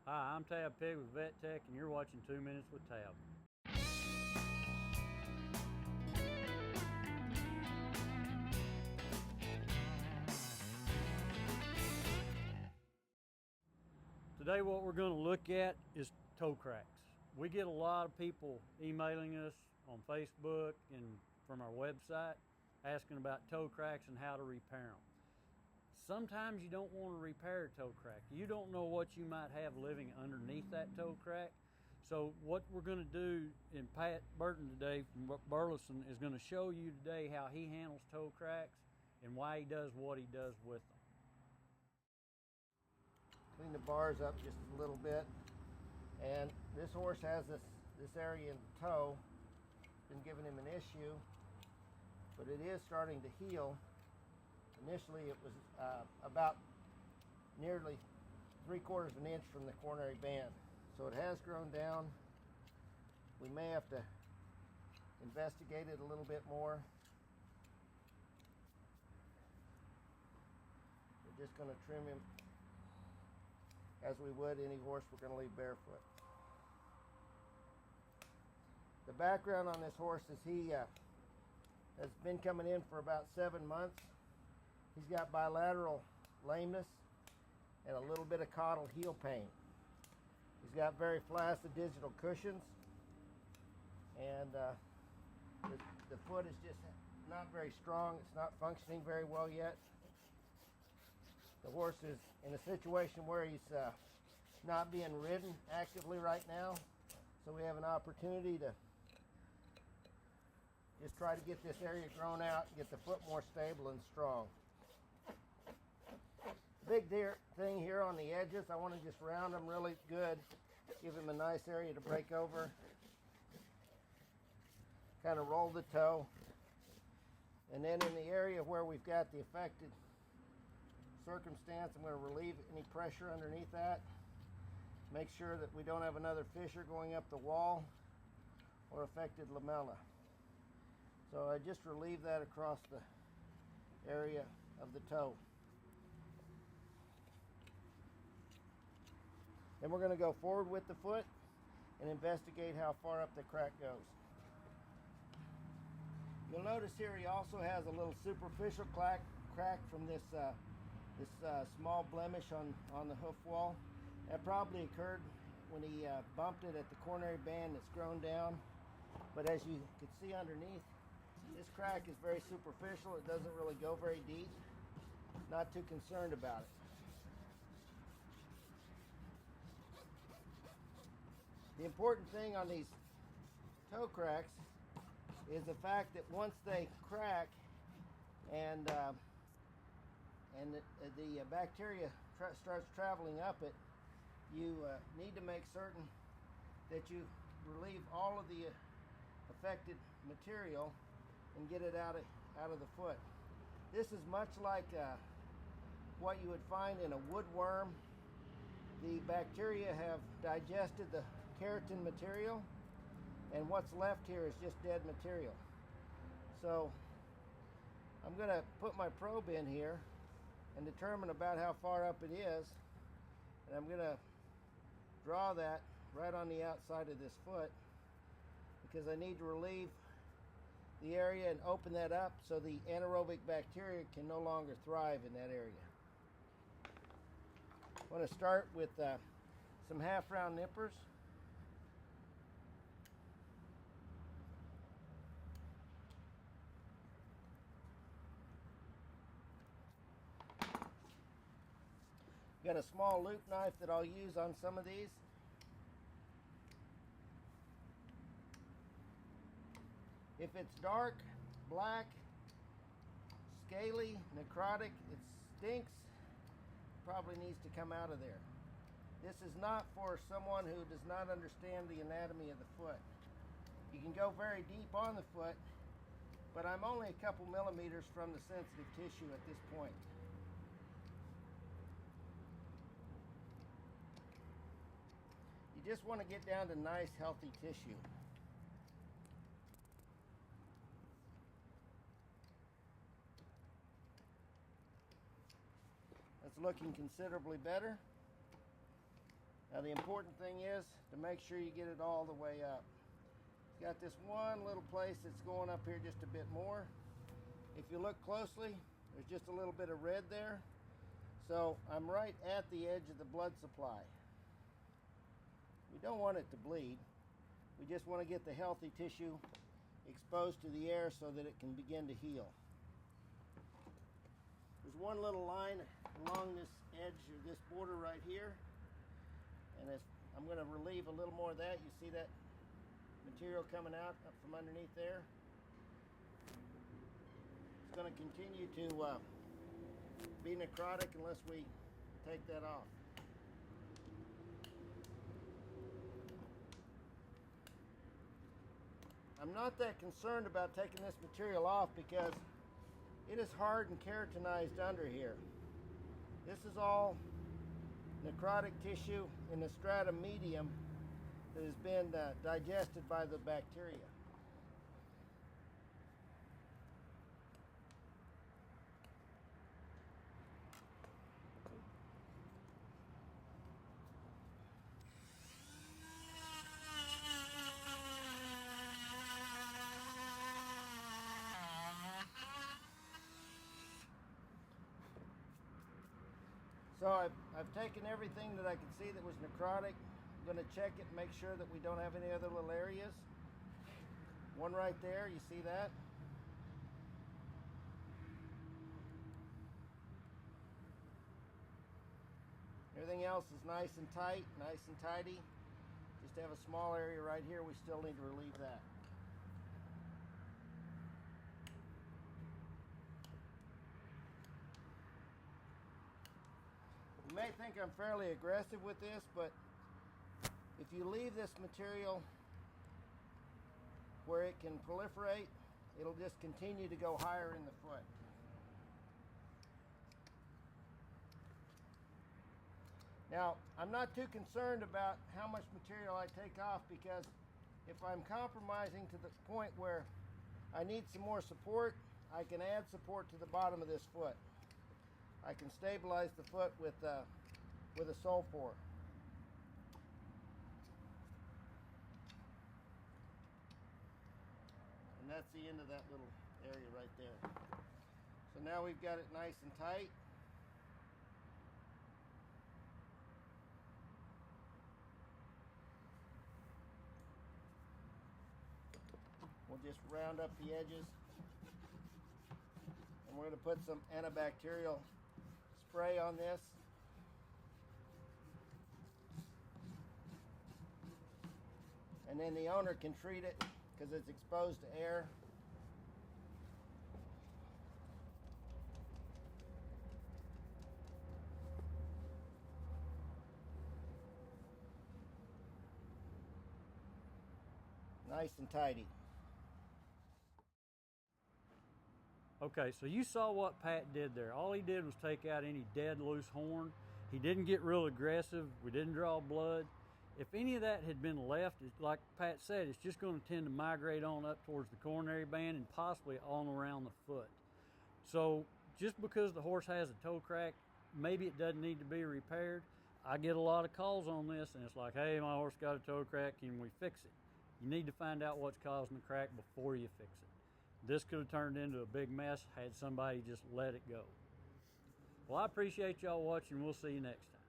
Hi, I'm Tab Pigg with Vettec, and you're watching 2 Minutes with Tab. Today what we're going to look at is toe cracks. We get a lot of people emailing us on Facebook and from our website asking about toe cracks and how to repair them. Sometimes you don't want to repair a toe crack. You don't know what you might have living underneath that toe crack. So what we're going to do in Pat Burton today from Burleson is going to show you today how he handles toe cracks and why he does what he does with them. Clean the bars up just a little bit, and this horse has this area in the toe been giving him an issue, but it is starting to heal. Initially it was about nearly 3/4 of an inch from the coronary band, so it has grown down. We may have to investigate it a little bit more. We're just going to trim him as we would any horse we're going to leave barefoot. The background on this horse is he has been coming in for about 7 months. He's got bilateral lameness and a little bit of caudal heel pain. He's got very flaccid digital cushions, and the foot is just not very strong. It's not functioning very well yet. The horse is in a situation where he's not being ridden actively right now, so we have an opportunity to just try to get this area grown out and get the foot more stable and strong. Big thing here on the edges, I want to just round them really good, give him a nice area to break over, kind of roll the toe, and then in the area where we've got the affected circumstance, I'm going to relieve any pressure underneath that. Make sure that we don't have another fissure going up the wall or affected lamella. So I just relieve that across the area of the toe. Then we're going to go forward with the foot and investigate how far up the crack goes. You'll notice here he also has a little superficial crack from this small blemish on the hoof wall. That probably occurred when he bumped it at the coronary band that's grown down. But as you can see underneath, this crack is very superficial. It doesn't really go very deep. Not too concerned about it. The important thing on these toe cracks is the fact that once they crack and the bacteria starts traveling up it, you need to make certain that you relieve all of the affected material and get it out of the foot. This is much like what you would find in a woodworm. The bacteria have digested the keratin material, and what's left here is just dead material. So I'm going to put my probe in here and determine about how far up it is, and I'm going to draw that right on the outside of this foot because I need to relieve the area and open that up so the anaerobic bacteria can no longer thrive in that area. I want to start with some half-round nippers. Got a small loop knife that I'll use on some of these. If it's dark, black, scaly, necrotic, it stinks, probably needs to come out of there. This is not for someone who does not understand the anatomy of the foot. You can go very deep on the foot, but I'm only a couple millimeters from the sensitive tissue at this point. You just want to get down to nice, healthy tissue. That's looking considerably better. Now the important thing is to make sure you get it all the way up. It's got this one little place that's going up here just a bit more. If you look closely, there's just a little bit of red there. So I'm right at the edge of the blood supply. We don't want it to bleed. We just want to get the healthy tissue exposed to the air so that it can begin to heal. There's one little line along this edge or this border right here, and I'm going to relieve a little more of that. You see that material coming out up from underneath there? It's going to continue to be necrotic unless we take that off. I'm not that concerned about taking this material off because it is hard and keratinized under here. This is all necrotic tissue in the stratum medium that has been digested by the bacteria. So I've taken everything that I could see that was necrotic. I'm going to check it and make sure that we don't have any other little areas. One right there, you see that? Everything else is nice and tight, nice and tidy. Just have a small area right here, we still need to relieve that. You may think I'm fairly aggressive with this, but if you leave this material where it can proliferate, it'll just continue to go higher in the foot. Now, I'm not too concerned about how much material I take off because if I'm compromising to the point where I need some more support, I can add support to the bottom of this foot. I can stabilize the foot with a sole pour. And that's the end of that little area right there. So now we've got it nice and tight. We'll just round up the edges. And we're going to put some antibacterial spray on this. And then the owner can treat it because it's exposed to air. Nice and tidy. Okay, so you saw what Pat did there. All he did was take out any dead loose horn. He didn't get real aggressive. We didn't draw blood. If any of that had been left, like Pat said, it's just going to tend to migrate on up towards the coronary band and possibly on around the foot. So just because the horse has a toe crack, maybe it doesn't need to be repaired. I get a lot of calls on this, and it's like, hey, my horse got a toe crack, can we fix it? You need to find out what's causing the crack before you fix it. This could have turned into a big mess had somebody just let it go. Well, I appreciate y'all watching. We'll see you next time.